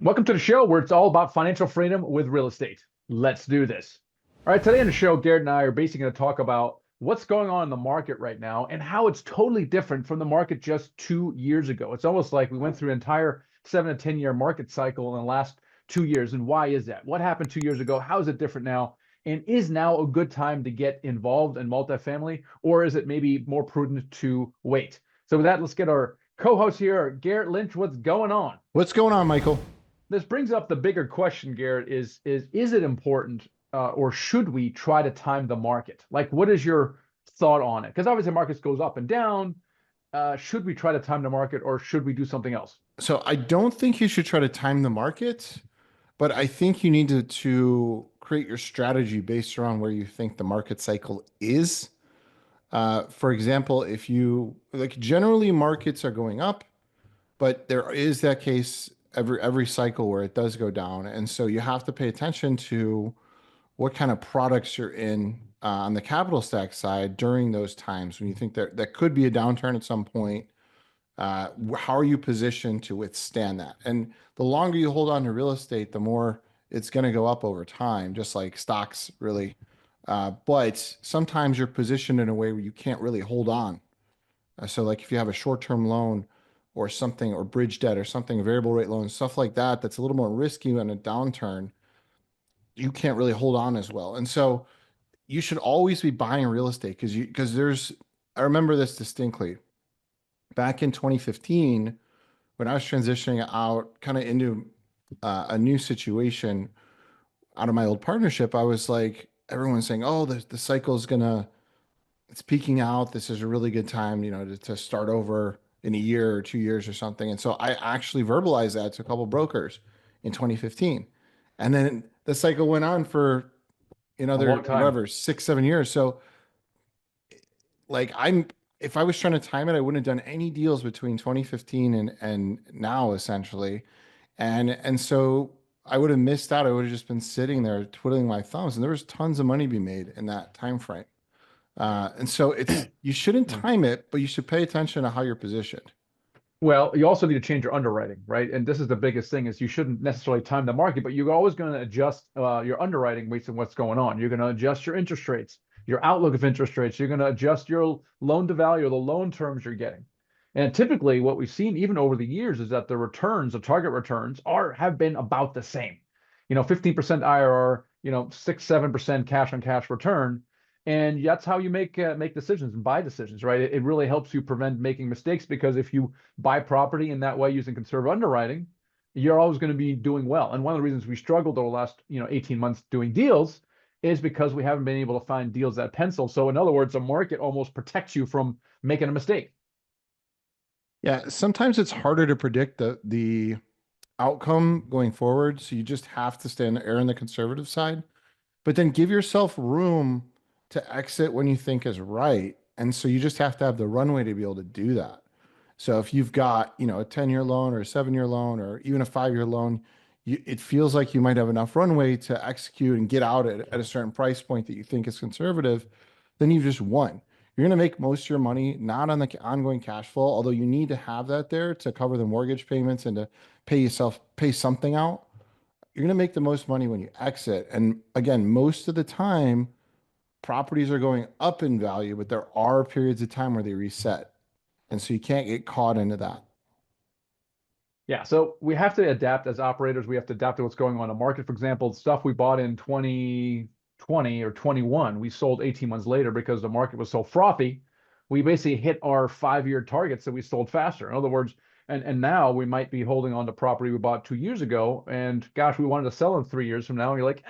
Welcome to the show where it's all about financial freedom with real estate. Let's do this. All right, today on the show, Garrett and I are basically going to talk about what's going on in the market right now and how it's totally different from the market just 2 years ago. It's almost like we went through an entire 7 to 10 year market cycle in the last 2 years. And why is that? What happened 2 years ago? How is it different now? And is now a good time to get involved in multifamily, or is it maybe more prudent to wait? So with that, let's get our co-host here, Garrett Lynch. What's going on? What's going on, Michael? This brings up the bigger question, Garrett, is it important or should we try to time the market? Like, what is your thought on it? Because obviously markets goes up and down. Should we try to time the market or should we do something else? So I don't think you should try to time the market, but I think you need to create your strategy based around where you think the market cycle is. For example, if you like generally markets are going up, but there is that case every cycle where it does go down. And so you have to pay attention to what kind of products you're in on the capital stack side during those times when you think that could be a downturn at some point. How are you positioned to withstand that? And the longer you hold on to real estate, the more it's going to go up over time, just like stocks really. But sometimes you're positioned in a way where you can't really hold on. So like if you have a short-term loan or something, or bridge debt or something, a variable rate loan, stuff like that, that's a little more risky in a downturn, you can't really hold on as well. And so you should always be buying real estate because there's, I remember this distinctly. Back in 2015, when I was transitioning out kind of into a new situation out of my old partnership, I was like, everyone's saying, oh, the cycle is gonna, it's peaking out. This is a really good time, to start over in a year or 2 years or something. And so I actually verbalized that to a couple brokers in 2015. And then the cycle went on for A long another, time. whatever, 6, 7 years. So like if I was trying to time it, I wouldn't have done any deals between 2015 and now essentially. And so I would have missed out. I would have just been sitting there twiddling my thumbs. And there was tons of money to be made in that time frame. And so it's you shouldn't Yeah. time it, but you should pay attention to how you're positioned. Well, you also need to change your underwriting, right? And this is the biggest thing is you shouldn't necessarily time the market, but you're always going to adjust your underwriting based on what's going on. You're going to adjust your interest rates, your outlook of interest rates. You're going to adjust your loan to value or the loan terms you're getting. And typically what we've seen even over the years is that the returns, the target returns have been about the same. 15% IRR, 6, 7% cash on cash return. And that's how you make decisions and buy decisions, right? It really helps you prevent making mistakes because if you buy property in that way using conservative underwriting, you're always going to be doing well. And one of the reasons we struggled over the last 18 months doing deals is because we haven't been able to find deals that pencil. So in other words, the market almost protects you from making a mistake. Yeah, sometimes it's harder to predict the outcome going forward. So you just have to stay on the conservative side, but then give yourself room to exit when you think is right. And so you just have to have the runway to be able to do that. So if you've got, a 10-year loan or a 7-year loan or even a 5-year loan, it feels like you might have enough runway to execute and get out at a certain price point that you think is conservative, then you've just won. You're going to make most of your money not on the ongoing cash flow, although you need to have that there to cover the mortgage payments and to pay something out. You're going to make the most money when you exit. And again, most of the time, properties are going up in value, but there are periods of time where they reset. And so you can't get caught into that. Yeah, so we have to adapt as operators. We have to adapt to what's going on in the market. For example, stuff we bought in 2020 or 21, we sold 18 months later because the market was so frothy. We basically hit our 5-year targets that we sold faster. In other words, and now we might be holding on to property we bought 2 years ago, and gosh, we wanted to sell in 3 years from now. And you're like,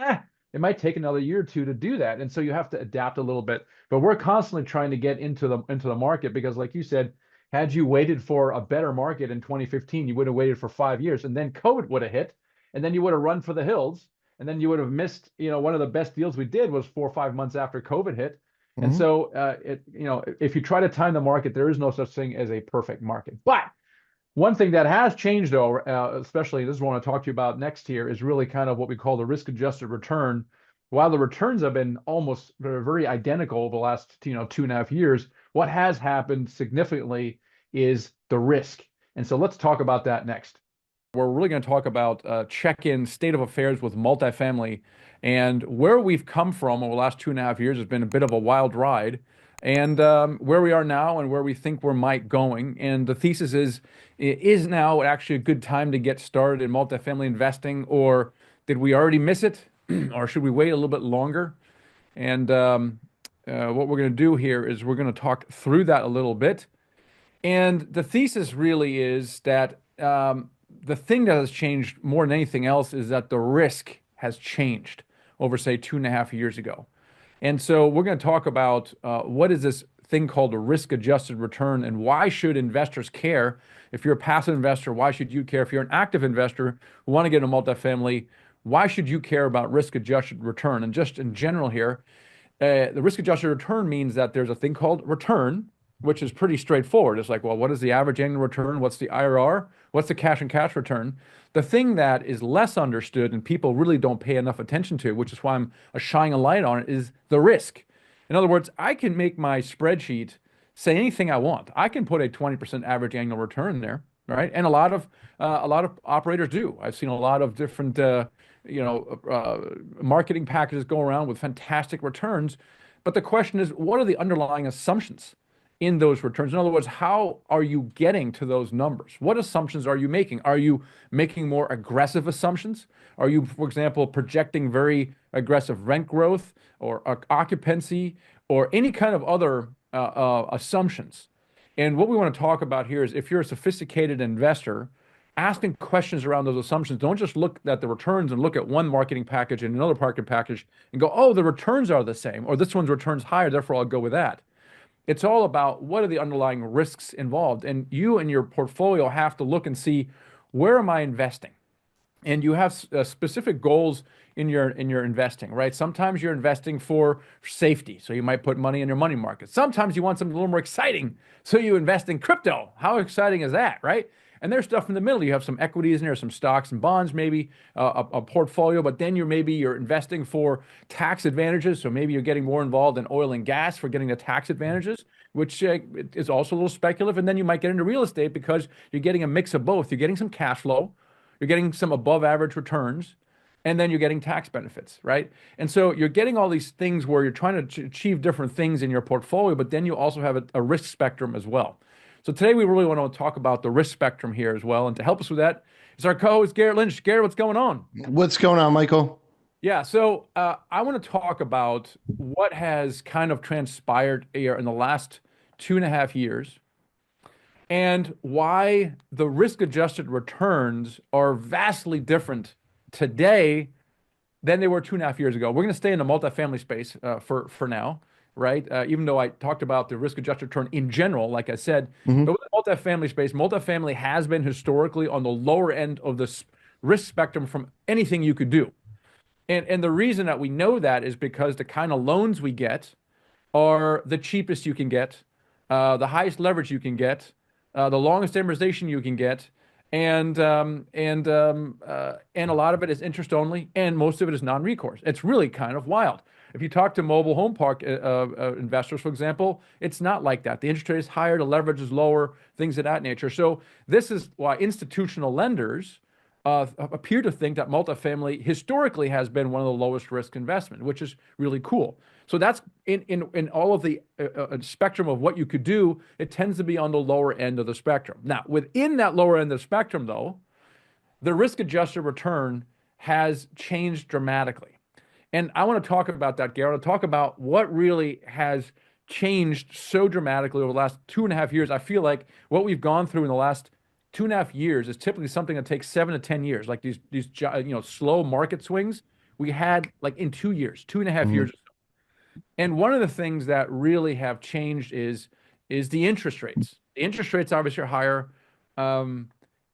it might take another year or two to do that. And so you have to adapt a little bit. But we're constantly trying to get into the market because, like you said, had you waited for a better market in 2015, you would have waited for 5 years, and then COVID would have hit, and then you would have run for the hills, and then you would have missed. One of the best deals we did was 4 or 5 months after COVID hit, and Mhm. so if you try to time the market, there is no such thing as a perfect market. But one thing that has changed, though, especially this is what I want to talk to you about next here, is really kind of what we call the risk-adjusted return. While the returns have been almost very identical over the last 2.5 years, what has happened significantly is the risk. And so let's talk about that next. we're really going to talk about check-in state of affairs with multifamily and where we've come from over the last 2.5 years has been a bit of a wild ride, and where we are now and where we think we might going. And the thesis is now actually a good time to get started in multifamily investing, or did we already miss it, or should we wait a little bit longer? And what we're going to do here is we're going to talk through that a little bit. And the thesis really is that the thing that has changed more than anything else is that the risk has changed over, say, 2.5 years ago. And so we're going to talk about what is this thing called a risk-adjusted return, and why should investors care? If you're a passive investor, why should you care? If you're an active investor who want to get into multifamily, why should you care about risk-adjusted return? And just in general here, the risk-adjusted return means that there's a thing called return, which is pretty straightforward. It's like, well, what is the average annual return? What's the IRR? What's the cash and cash return? The thing that is less understood and people really don't pay enough attention to, which is why I'm shining a light on it, is the risk. In other words, I can make my spreadsheet say anything I want. I can put a 20% average annual return there, right? And a lot of operators do. I've seen a lot of different marketing packages go around with fantastic returns. But the question is, what are the underlying assumptions in those returns? In other words, how are you getting to those numbers? What assumptions are you making? Are you making more aggressive assumptions? Are you, for example, projecting very aggressive rent growth or occupancy or any kind of other assumptions? And what we want to talk about here is, if you're a sophisticated investor, asking questions around those assumptions. Don't just look at the returns and look at one marketing package and another marketing package and go, oh, the returns are the same, or this one's returns higher, therefore I'll go with that. It's all about what are the underlying risks involved. And you and your portfolio have to look and see, where am I investing? And you have specific goals in your investing, right? Sometimes you're investing for safety, so you might put money in your money market. Sometimes you want something a little more exciting, so you invest in crypto. How exciting is that, right? And there's stuff in the middle. You have some equities in there, some stocks and bonds, maybe a portfolio, but then you're investing for tax advantages. So maybe you're getting more involved in oil and gas for getting the tax advantages, which is also a little speculative. And then you might get into real estate because you're getting a mix of both. You're getting some cash flow, you're getting some above average returns, and then you're getting tax benefits, right? And so you're getting all these things where you're trying to achieve different things in your portfolio, but then you also have a risk spectrum as well. So today we really want to talk about the risk spectrum here as well. And to help us with that is our co-host Garrett Lynch. Garrett, what's going on? What's going on, Michael? Yeah, so I want to talk about what has kind of transpired here in the last 2.5 years, and why the risk-adjusted returns are vastly different today than they were 2.5 years ago. We're going to stay in the multifamily space for now, right? Even though I talked about the risk-adjusted return in general, like I said, Hmm. but with the multifamily space, multifamily has been historically on the lower end of the risk spectrum from anything you could do. And the reason that we know that is because the kind of loans we get are the cheapest you can get, the highest leverage you can get, the longest amortization you can get, and a lot of it is interest only, and most of it is non-recourse. It's really kind of wild. If you talk to mobile home park investors, for example, it's not like that. The interest rate is higher, the leverage is lower, things of that nature. So this is why institutional lenders appear to think that multifamily historically has been one of the lowest risk investment, which is really cool. So that's in all of the spectrum of what you could do, it tends to be on the lower end of the spectrum. Now, within that lower end of the spectrum, though, the risk-adjusted return has changed dramatically. And I want to talk about that, Gary. I want to talk about what really has changed so dramatically over the last 2.5 years. I feel like what we've gone through in the last 2.5 years is typically something that takes 7 to 10 years, like these slow market swings we had like in 2 years, 2.5 years. Hmm. And one of the things that really have changed is the interest rates. The interest rates obviously are higher, um,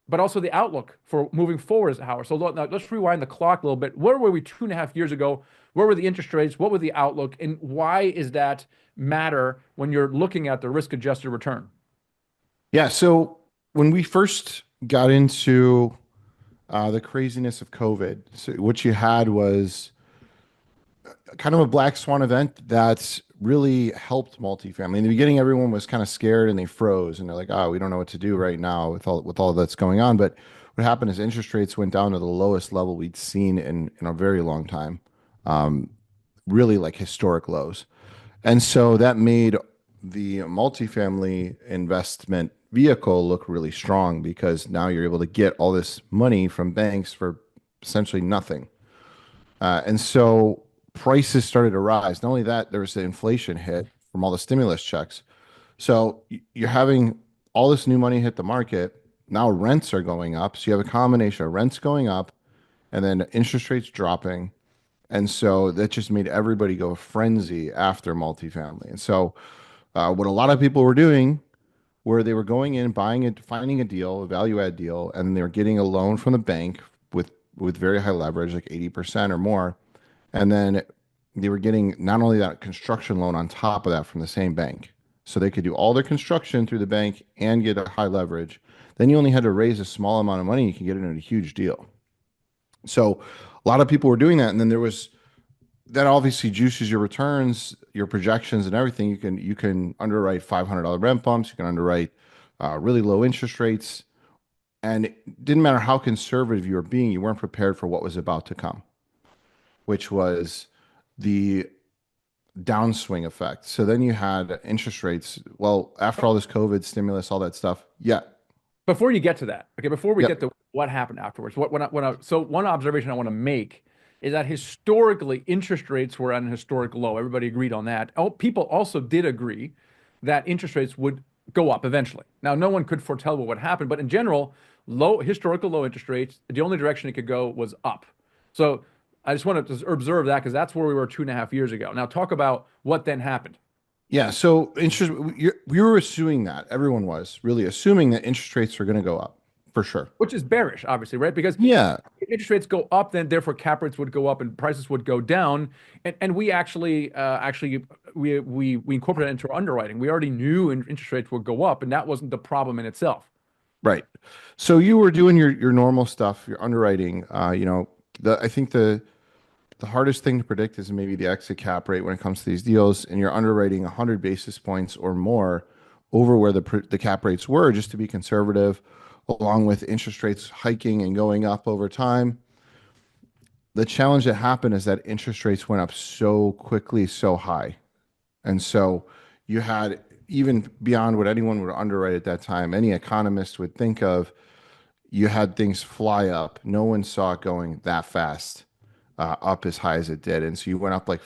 but also the outlook for moving forward is higher. So now let's rewind the clock a little bit. Where were we 2.5 years ago? Where were the interest rates? What was the outlook? And why is that matter when you're looking at the risk-adjusted return? Yeah. So when we first got into the craziness of COVID, so what you had was kind of a black swan event that really helped multifamily. In the beginning, everyone was kind of scared and they froze and they're like, "Oh, we don't know what to do right now with all that's going on." But what happened is interest rates went down to the lowest level we'd seen in a very long time, um, really like historic lows. And so that made the multifamily investment vehicle look really strong because now you're able to get all this money from banks for essentially nothing. And so prices started to rise. Not only that, there was the inflation hit from all the stimulus checks. So you're having all this new money hit the market. Now rents are going up. So you have a combination of rents going up and then interest rates dropping. And so that just made everybody go frenzy after multifamily. And so what a lot of people were doing were they were going in, buying it, finding a deal, a value add deal, and they were getting a loan from the bank with very high leverage, like 80% or more. And then they were getting not only that construction loan on top of that from the same bank. So they could do all their construction through the bank and get a high leverage. Then you only had to raise a small amount of money, you can get it in a huge deal. So a lot of people were doing that. And then there was that obviously juices your returns, your projections, and everything. You can underwrite $500 rent bumps. You can underwrite really low interest rates, and it didn't matter how conservative you were being, you weren't prepared for what was about to come, which was the downswing effect. So then you had interest rates. Well, after all this COVID stimulus, all that stuff. Yeah. Before you get to that, okay, before we get Yep. to what happened afterwards, so one observation I want to make is that historically interest rates were at an historic low. Everybody agreed on that. Oh, people also did agree that interest rates would go up eventually. Now, no one could foretell what would happen, but in general, historical low interest rates, the only direction it could go was up. So I just want to observe that because that's where we were 2.5 years ago. Now, talk about what then happened. Yeah. So interest, we were assuming that everyone was really assuming that interest rates are going to go up for sure. Which is bearish, obviously, right? Because Yeah. if interest rates go up, then therefore cap rates would go up and prices would go down. And we actually we incorporated into our underwriting. We already knew interest rates would go up, and that wasn't the problem in itself. Right. So you were doing your normal stuff, your underwriting. I think the hardest thing to predict is maybe the exit cap rate when it comes to these deals, and you're underwriting 100 basis points or more over where the cap rates were, just to be conservative, along with interest rates hiking and going up over time. The challenge that happened is that interest rates went up so quickly, so high, and so you had even beyond what anyone would underwrite at that time, any economist would think of, you had things fly up. No one saw it going that fast up as high as it did, and so you went up like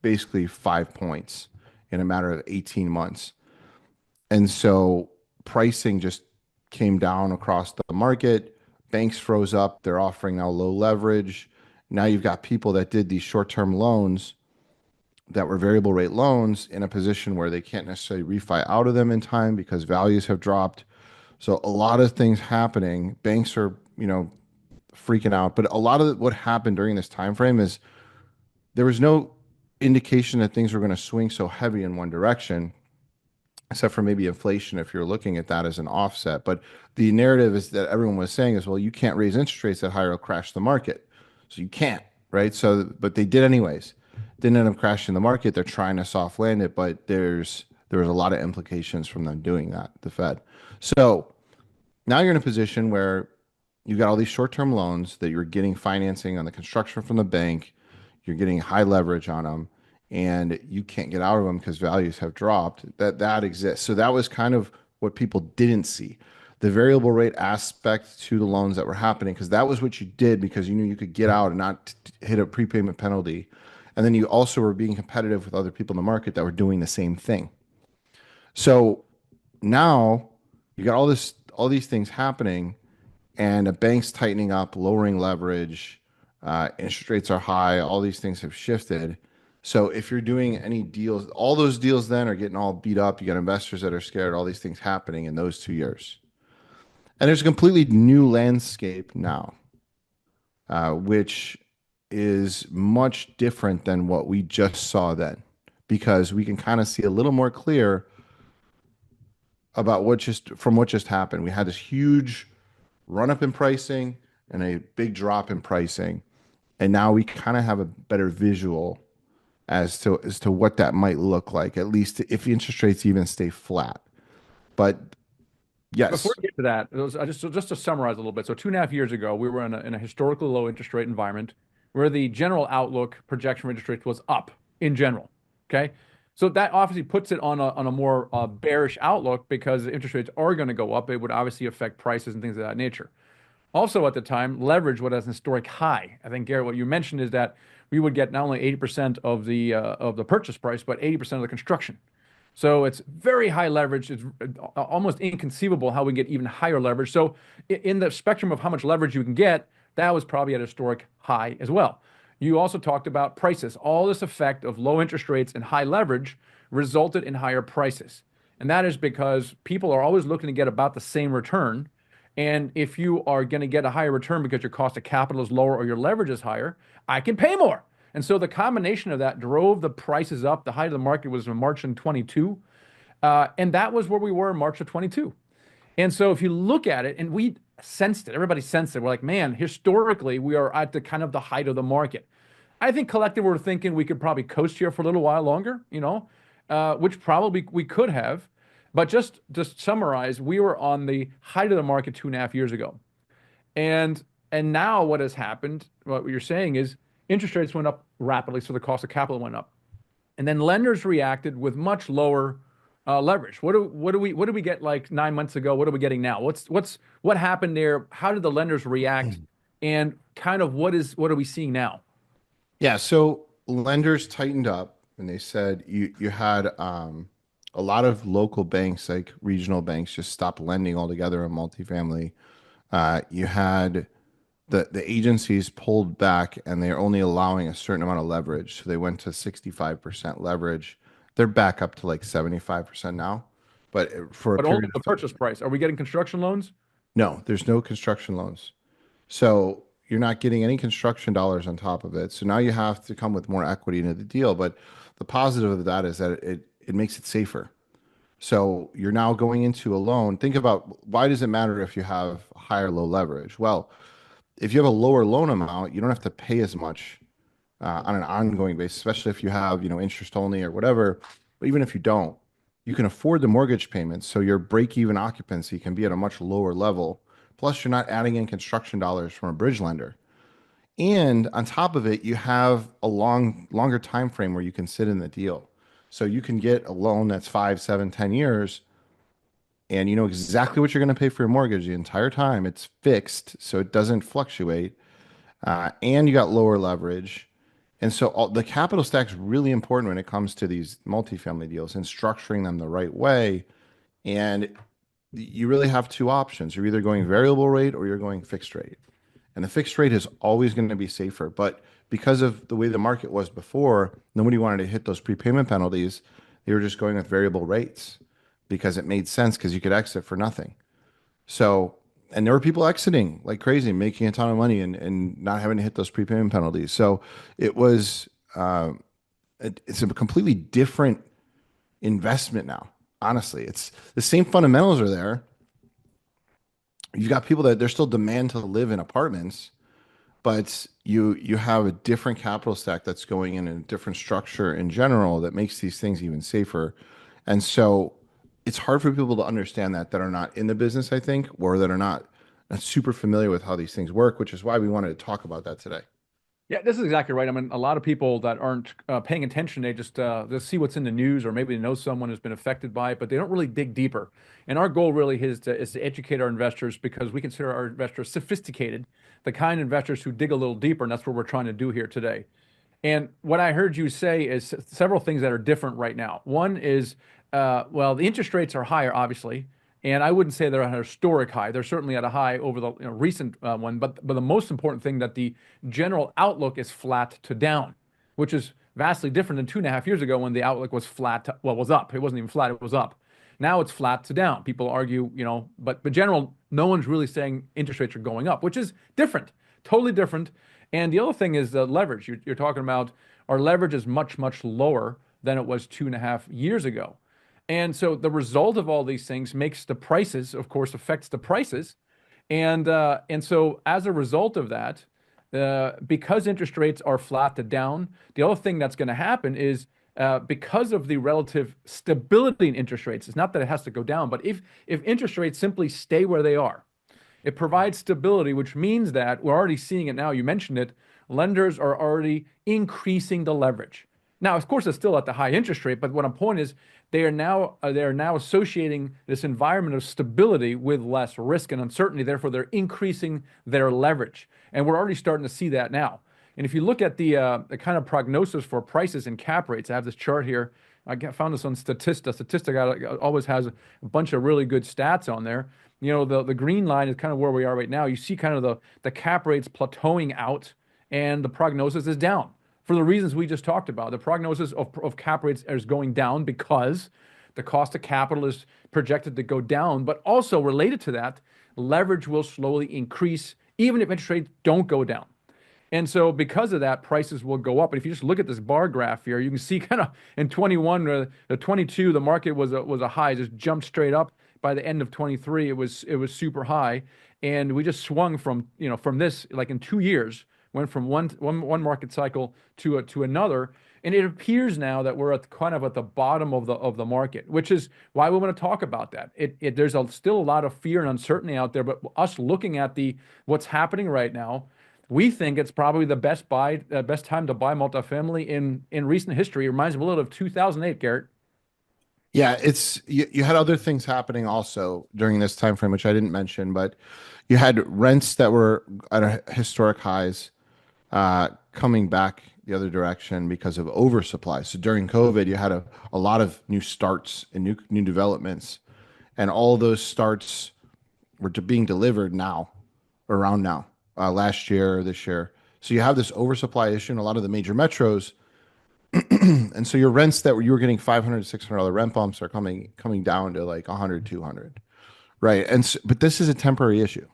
basically 5 points in a matter of 18 months. And so pricing just came down across the market. Banks froze up. They're offering now low leverage. Now you've got people that did these short-term loans that were variable rate loans in a position where they can't necessarily refi out of them in time because values have dropped. So a lot of things happening. Banks are, freaking out. But a lot of what happened during this time frame is there was no indication that things were going to swing so heavy in one direction, except for maybe inflation if you're looking at that as an offset. But the narrative is that everyone was saying is, well, you can't raise interest rates that high or it'll crash the market. So you can't, right? So, but they did anyways. Didn't end up crashing the market. They're trying to soft land it, but there was a lot of implications from them doing that, the Fed. So now you're in a position where you've got all these short-term loans that you're getting financing on the construction from the bank. You're getting high leverage on them, and you can't get out of them because values have dropped. That exists. So that was kind of what people didn't see. The variable rate aspect to the loans that were happening, because that was what you did because you knew you could get out and not hit a prepayment penalty. And then you also were being competitive with other people in the market that were doing the same thing. So now you got all these things happening, and the bank's tightening up, lowering leverage, interest rates are high, all these things have shifted. So if you're doing any deals, all those deals then are getting all beat up. You got investors that are scared, all these things happening in those 2 years. And there's a completely new landscape now, which is much different than what we just saw then, because we can kind of see a little more clear about what just happened. We had this huge run up in pricing and a big drop in pricing. And now we kind of have a better visual as to what that might look like, at least if interest rates even stay flat. But Before Yes. we get to that, just to summarize a little bit. So 2.5 years ago, we were in a historically low interest rate environment where the general outlook projection for interest rates was up in general. Okay. So that obviously puts it on a more bearish outlook because interest rates are going to go up. It would obviously affect prices and things of that nature. Also, at the time, leverage was at an historic high. I think, Garrett, what you mentioned is that we would get not only 80% of the purchase price, but 80% of the construction. So it's very high leverage. It's almost inconceivable how we get even higher leverage. So in the spectrum of how much leverage you can get, that was probably at a historic high as well. You also talked about prices. All this effect of low interest rates and high leverage resulted in higher prices. And that is because people are always looking to get about the same return. And if you are going to get a higher return because your cost of capital is lower or your leverage is higher, I can pay more. And so the combination of that drove the prices up. The height of the market was in March in 22. And that was where we were in March of 22. And so if you look at it, and we sensed it, everybody sensed it. We're like, man, historically, we are at the kind of the height of the market. I think collectively we're thinking we could probably coast here for a little while longer, which probably we could have. But just to summarize, we were on the height of the market 2.5 years ago. And and now what has happened, what you're saying is interest rates went up rapidly, so the cost of capital went up. And then lenders reacted with much lower leverage. What do we get like 9 months ago? What are we getting now? What happened there? How did the lenders react? And kind of what are we seeing now? Yeah, so lenders tightened up and they said you had a lot of local banks, like regional banks, just stopped lending altogether in multifamily. You had the agencies pulled back and they're only allowing a certain amount of leverage. So they went to 65% leverage. They're back up to like 75% now. But for a But only period the of purchase price. Are we getting construction loans? no, there's no construction loans. So you're not getting any construction dollars on top of it. So now you have to come with more equity into the deal. But the positive of that is that it makes it safer. So you're now going into a loan. Think about why does it matter if you have high or low leverage? Well, if you have a lower loan amount, you don't have to pay as much on an ongoing basis, especially if you have, interest only or whatever. But even if you don't, you can afford the mortgage payments. So your break-even occupancy can be at a much lower level. Plus, you're not adding in construction dollars from a bridge lender. And on top of it, you have a longer time frame where you can sit in the deal. So you can get a loan that's 5, 7, 10 years, and you know exactly what you're going to pay for your mortgage the entire time. It's fixed, so it doesn't fluctuate. And you got lower leverage. And so the capital stack is really important when it comes to these multifamily deals and structuring them the right way. And you really have two options. You're either going variable rate or you're going fixed rate. And the fixed rate is always going to be safer. But because of the way the market was before, nobody wanted to hit those prepayment penalties. They were just going with variable rates because it made sense because you could exit for nothing. So, and there were people exiting like crazy, making a ton of money and not having to hit those prepayment penalties. So it was, it's a completely different investment now. Honestly, it's the same fundamentals are there. You've got people that they're still demand to live in apartments, but you have a different capital stack that's going in a different structure in general that makes these things even safer. And so it's hard for people to understand that are not in the business, I think, or that are not super familiar with how these things work, which is why we wanted to talk about that today. Yeah, this is exactly right. I mean, a lot of people that aren't paying attention, they see what's in the news, or maybe they know someone who's been affected by it, but they don't really dig deeper. And our goal really is to educate our investors because we consider our investors sophisticated, the kind of investors who dig a little deeper, and that's what we're trying to do here today. And what I heard you say is several things that are different right now. One is, well, the interest rates are higher, obviously, and I wouldn't say they're at a historic high. They're certainly at a high over the recent one. But the most important thing that the general outlook is flat to down, which is vastly different than 2.5 years ago when the outlook was flat to, well, it was up. It wasn't even flat, it was up. Now it's flat to down. People argue, but general, no one's really saying interest rates are going up, which is different, totally different. And the other thing is the leverage. You're talking about our leverage is much, much lower than it was 2.5 years ago. And so the result of all these things makes the prices, of course, affects the prices. And so as a result of that, because interest rates are flat to down, the other thing that's going to happen is because of the relative stability in interest rates. It's not that it has to go down, but if interest rates simply stay where they are, it provides stability, which means that we're already seeing it now. You mentioned it. Lenders are already increasing the leverage. Now, of course, it's still at the high interest rate, but what I'm point is they are now associating this environment of stability with less risk and uncertainty. Therefore, they're increasing their leverage, and we're already starting to see that now. And if you look at the kind of prognosis for prices and cap rates, I have this chart here. Found this on Statista. Statista always has a bunch of really good stats on there. The green line is kind of where we are right now. You see kind of the cap rates plateauing out, and the prognosis is down for the reasons we just talked about. The prognosis of cap rates is going down because the cost of capital is projected to go down, but also related to that, leverage will slowly increase even if interest rates don't go down. And so because of that, prices will go up. And if you just look at this bar graph here, you can see kind of in 21 or the 22, the market was a high, just jumped straight up. By the end of 23, it was super high. And we just swung from this, like in 2 years, went from one market cycle to another. And it appears now that we're kind of at the bottom of the market, which is why we want to talk about that. There's still a lot of fear and uncertainty out there, but us looking at what's happening right now, we think it's probably the best time to buy multifamily in recent history. It reminds me a little of 2008, Garrett. Yeah, you had other things happening also during this time frame, which I didn't mention, but you had rents that were at historic highs, coming back the other direction because of oversupply. So during COVID, you had a lot of new starts and new developments, and all those starts were being delivered now, around now, last year, this year. So you have this oversupply issue in a lot of the major metros, and so your rents you were getting $500 $600 rent bumps are coming down to like 100 200, right? But this is a temporary issue.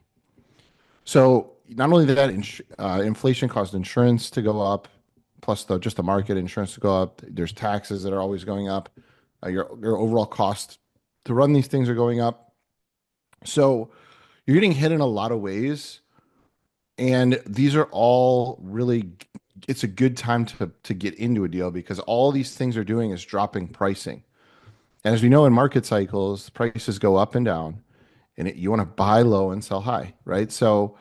So not only that, inflation caused insurance to go up, plus just the market insurance to go up. There's taxes that are always going up. Your overall cost to run these things are going up. So you're getting hit in a lot of ways, and these are all really. It's a good time to get into a deal because all these things are doing is dropping pricing. And as we know in market cycles, prices go up and down, and you want to buy low and sell high, right? So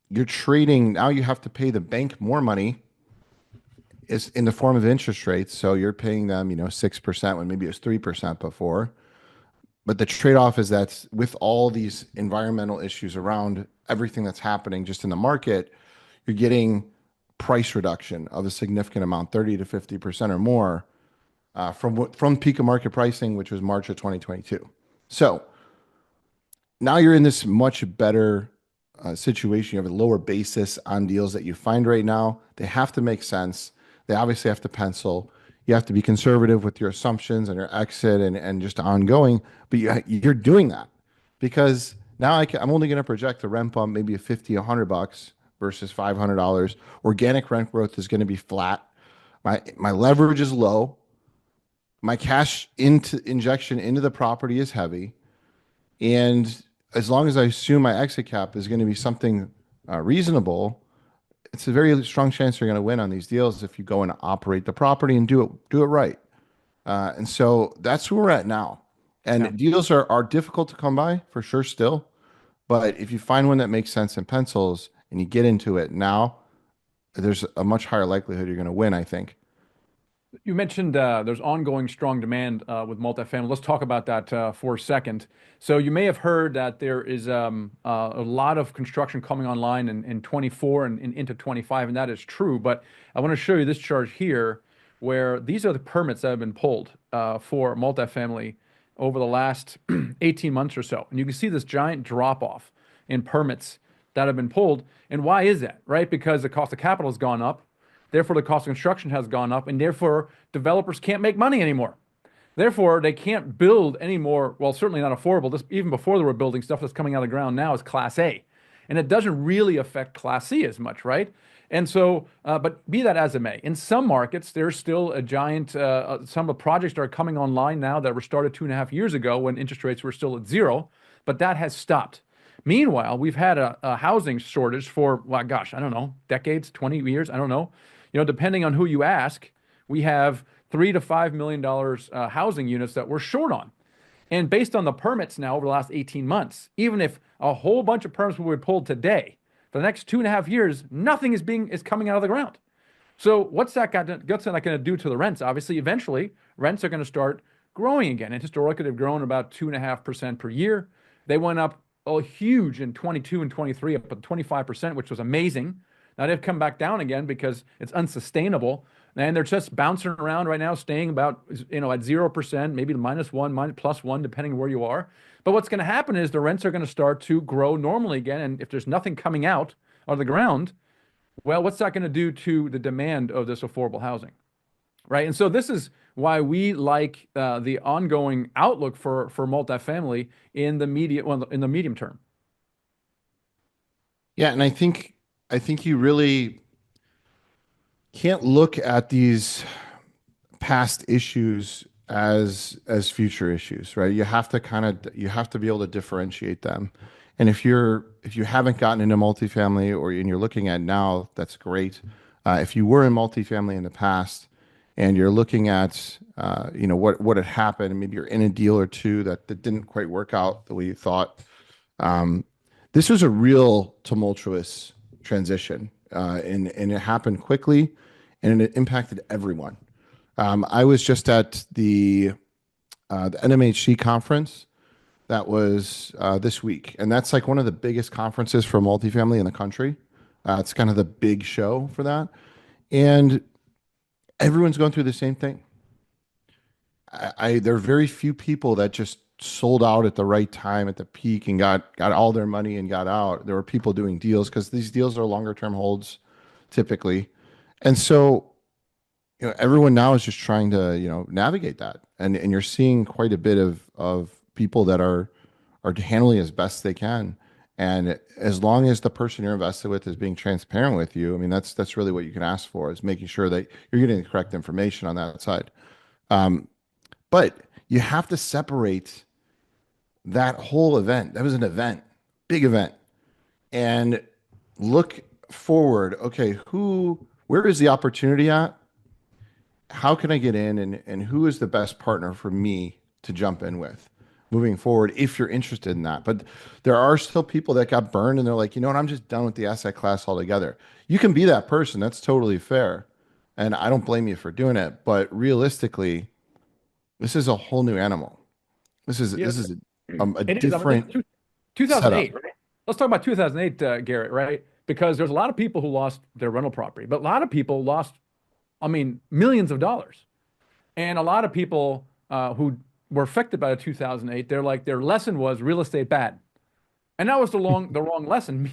you're trading now. You have to pay the bank more money is in the form of interest rates. So you're paying them, 6% when maybe it was 3% before. But the trade-off is that with all these environmental issues around everything that's happening just in the market, you're getting price reduction of a significant amount, 30 to 50% or more, from peak of market pricing, which was March of 2022. So now you're in this much better situation. You have a lower basis on deals that you find right now. They have to make sense. They obviously have to pencil. You have to be conservative with your assumptions and your exit and just ongoing. But you're doing that because now I'm only going to project a rent bump maybe a 50, $100 versus $500. Organic rent growth is going to be flat. My leverage is low. My cash injection into the property is heavy. And as long as I assume my exit cap is going to be something reasonable, it's a very strong chance you're going to win on these deals if you go and operate the property and do it right. And so that's where we're at now. And Yeah. deals are difficult to come by for sure still. But if you find one that makes sense and pencils and you get into it now, there's a much higher likelihood you're going to win, I think. You mentioned there's ongoing strong demand with multifamily. Let's talk about that for a second. So you may have heard that there is a lot of construction coming online in 24 and into 25, and that is true. But I want to show you this chart here, where these are the permits that have been pulled for multifamily over the last 18 months or so. And you can see this giant drop off in permits that have been pulled. And why is that? Right? Because the cost of capital has gone up. Therefore, the cost of construction has gone up, and therefore, developers can't make money anymore. Therefore, they can't build anymore. Well, certainly not affordable. This, even before they were building stuff that's coming out of the ground now is Class A. And it doesn't really affect Class C as much, right? And so, but be that as it may, in some markets, there's still a giant, some of the projects that are coming online now that were started 2.5 years ago when interest rates were still at zero, but that has stopped. Meanwhile, we've had a housing shortage for, well, gosh, I don't know, decades, 20 years, I don't know. Depending on who you ask, we have $3 to $5 million housing units that we're short on. And based on the permits now over the last 18 months, even if a whole bunch of permits were pulled today, for the next 2.5 years, nothing is coming out of the ground. So what's that going to do to the rents? Obviously, eventually, rents are going to start growing again. And historically, they've grown about 2.5% per year. They went up huge in 22 and 23, up to 25%, which was amazing. Now they've come back down again because it's unsustainable. And they're just bouncing around right now, staying about, at 0%, maybe -1, +1, depending on where you are. But what's going to happen is the rents are going to start to grow normally again. And if there's nothing coming out of the ground, well, what's that going to do to the demand of this affordable housing? Right. And so this is why we like the ongoing outlook for multifamily in the in the medium term. Yeah, and I think you really can't look at these past issues as future issues, right? You have to be able to differentiate them. And if you haven't gotten into multifamily and you're looking at now, that's great. If you were in multifamily in the past and you're looking at what had happened, and maybe you're in a deal or two that didn't quite work out the way you thought. Um, this was a real tumultuous transition, and it happened quickly, and it impacted everyone. I was just at the NMHC conference that was this week, and that's like one of the biggest conferences for multifamily in the country. It's kind of the big show for that, and everyone's going through the same thing. There are very few people that just sold out at the right time at the peak and got all their money and got out. There were people doing deals because these deals are longer term holds typically, and so everyone now is just trying to navigate that, and you're seeing quite a bit of people that are handling as best they can. And as long as the person you're invested with is being transparent with you, I mean, that's really what you can ask for, is making sure that you're getting the correct information on that side. Um, but you have to separate that whole event. That was an event, big event, and look forward. Okay, where is the opportunity at? How can I get in, and who is the best partner for me to jump in with moving forward if you're interested in that. But there are still people that got burned and they're like, you know what, I'm just done with the asset class altogether. You can be that person. That's totally fair. And I don't blame you for doing it. But realistically, this is a whole new animal. This is Yeah, this is a it is. I mean, different 2008, setup. right? Let's talk about 2008, Garrett, right? Because there's a lot of people who lost their rental property, but a lot of people lost, I mean, millions of dollars. And a lot of people who were affected by the 2008, they're like, their lesson was real estate bad. And that was the wrong lesson.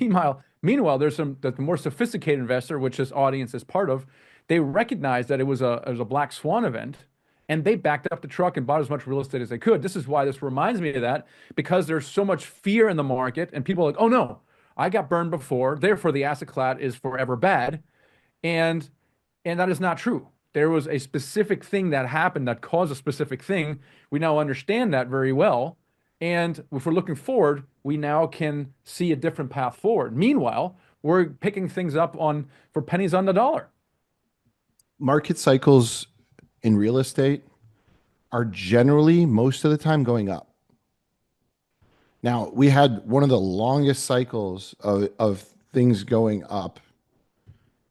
Meanwhile, there's the more sophisticated investor, which this audience is part of. They recognized that it was a black swan event, and they backed up the truck and bought as much real estate as they could. This is why this reminds me of that, because there's so much fear in the market, and people are like, oh no, I got burned before, therefore the asset class is forever bad. And that is not true. There was a specific thing that happened that caused a specific thing. We now understand that very well. And if we're looking forward, we now can see a different path forward. Meanwhile, we're picking things up on for pennies on the dollar. Market cycles in real estate are generally most of the time going up. Now, we had one of the longest cycles of things going up.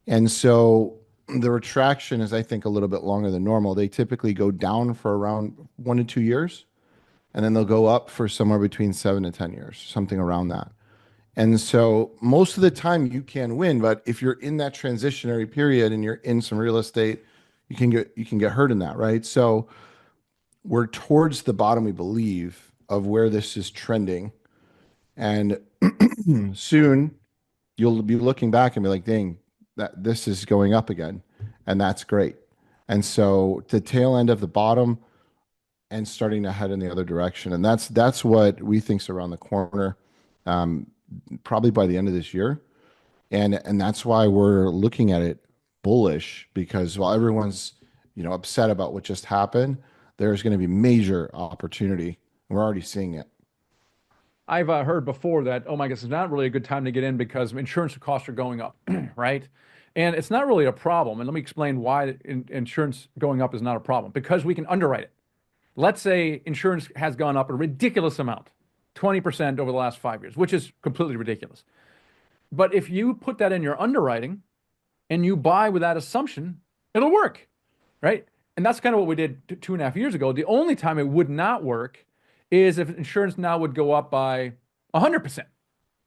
And so the retraction is, I think, a little bit longer than normal. They typically go down for around 1 to 2 years, and then they'll go up for somewhere between 7 to 10 years, something around that. And so most of the time you can win, but if you're in that transitionary period and you're in some real estate, you can get hurt in that, right? So we're towards the bottom, we believe, of where this is trending. And soon you'll be looking back and be like, dang, that this is going up again. And that's great. And so the tail end of the bottom and starting to head in the other direction. And that's what we think's around the corner, um, probably by the end of this year. And that's why we're looking at it bullish, because while everyone's upset about what just happened, there's going to be major opportunity. We're already seeing it. I've heard before that, oh my gosh, it's not really a good time to get in because insurance costs are going up, right? And it's not really a problem. And let me explain why insurance going up is not a problem. Because we can underwrite it. Let's say insurance has gone up a ridiculous amount, 20% over the last 5 years, which is completely ridiculous. But if you put that in your underwriting and you buy with that assumption, it'll work, right? And that's kind of what we did 2.5 years ago. The only time it would not work is if insurance now would go up by 100%.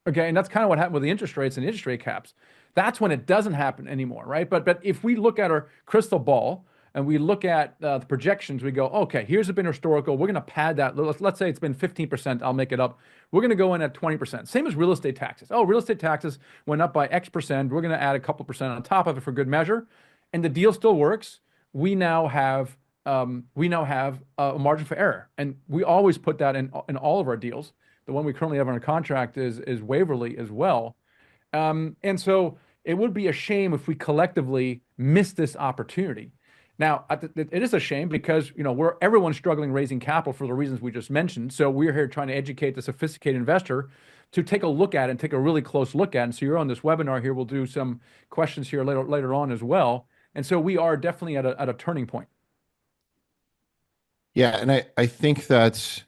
Okay, and that's kind of what happened with the interest rates and the interest rate caps. That's when it doesn't happen anymore, right? But if we look at our crystal ball and we look at the projections, we go, okay, here's been historical. We're going to pad that. Let's say it's been 15%. I'll make it up. We're going to go in at 20%. Same as real estate taxes. Oh, real estate taxes went up by X percent. We're going to add a couple percent on top of it for good measure, and the deal still works. We now have a margin for error, and we always put that in all of our deals. The one we currently have on a contract is Waverly as well. And so it would be a shame if we collectively miss this opportunity. Now, it is a shame because everyone's struggling raising capital for the reasons we just mentioned. So we're here trying to educate the sophisticated investor to take a look at it and take a really close look at it. And so you're on this webinar here. We'll do some questions here later on as well. And so we are definitely at a turning point. Yeah, and I think that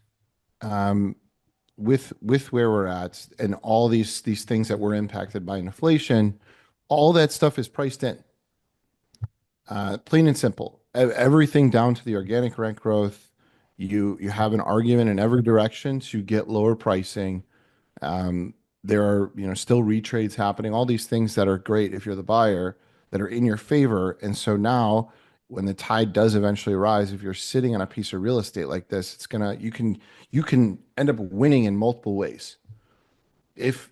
with where we're at and all these things that were impacted by inflation, all that stuff is priced in. Plain and simple. Everything down to the organic rent growth. You have an argument in every direction to get lower pricing. There are still retrades happening. All these things that are great if you're the buyer that are in your favor. And so now, when the tide does eventually rise, if you're sitting on a piece of real estate like this, you can end up winning in multiple ways. If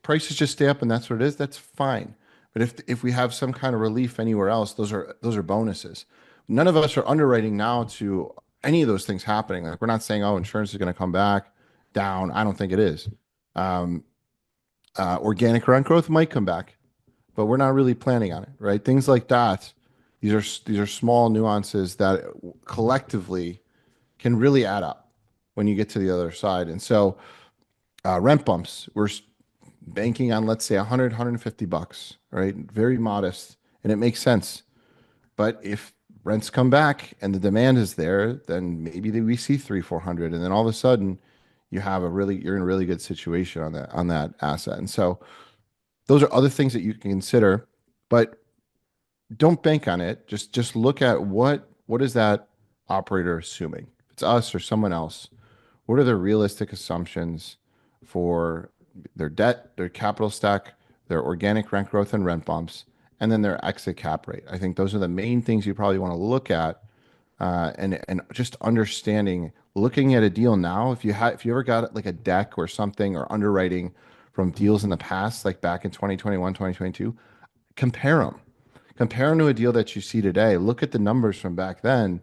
prices just stay up and that's what it is, that's fine. But if we have some kind of relief anywhere else, those are bonuses. None of us are underwriting now to any of those things happening. Like, we're not saying, oh, insurance is going to come back down. I don't think it is. Organic rent growth might come back, but we're not really planning on it, right? Things like that. These are small nuances that collectively can really add up when you get to the other side. And so rent bumps, we're banking on, let's say, 100, 150 bucks, right? Very modest, and it makes sense. But if rents come back and the demand is there, then maybe we see 300, 400, and then all of a sudden you're in a really good situation on that asset. And so those are other things that you can consider, but don't bank on it. Just look at what is that operator assuming? If it's us or someone else, what are the realistic assumptions for their debt, their capital stack, their organic rent growth and rent bumps, and then their exit cap rate? I think those are the main things you probably want to look at, and just understanding, looking at a deal now. If you ever got like a deck or something or underwriting from deals in the past, like back in 2021, 2022, compare them. Compare them to a deal that you see today. Look at the numbers from back then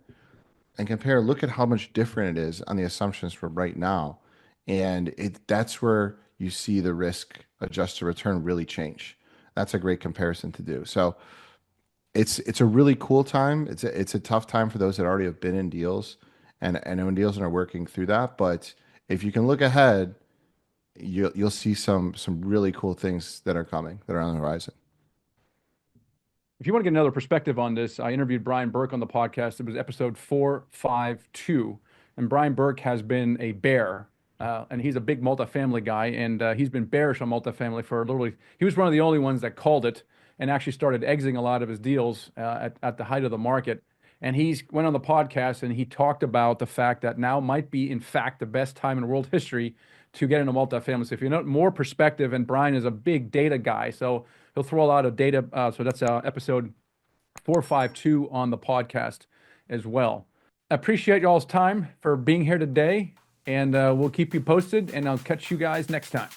and compare. Look at how much different it is on the assumptions from right now. And that's where you see the risk adjusted return really change. That's a great comparison to do. So it's a really cool time. It's a tough time for those that already have been in deals and own deals and are working through that. But if you can look ahead, you'll see some really cool things that are coming, that are on the horizon. If you want to get another perspective on this, I interviewed Brian Burke on the podcast. It was episode 452. And Brian Burke has been a bear, and he's a big multifamily guy, and he's been bearish on multifamily for literally, he was one of the only ones that called it and actually started exiting a lot of his deals at the height of the market. And he went on the podcast and he talked about the fact that now might be, in fact, the best time in world history to get into multifamily. So if you know more perspective, and Brian is a big data guy, so he'll throw a lot of data. So that's episode 452 on the podcast as well. I appreciate y'all's time for being here today, and we'll keep you posted, and I'll catch you guys next time.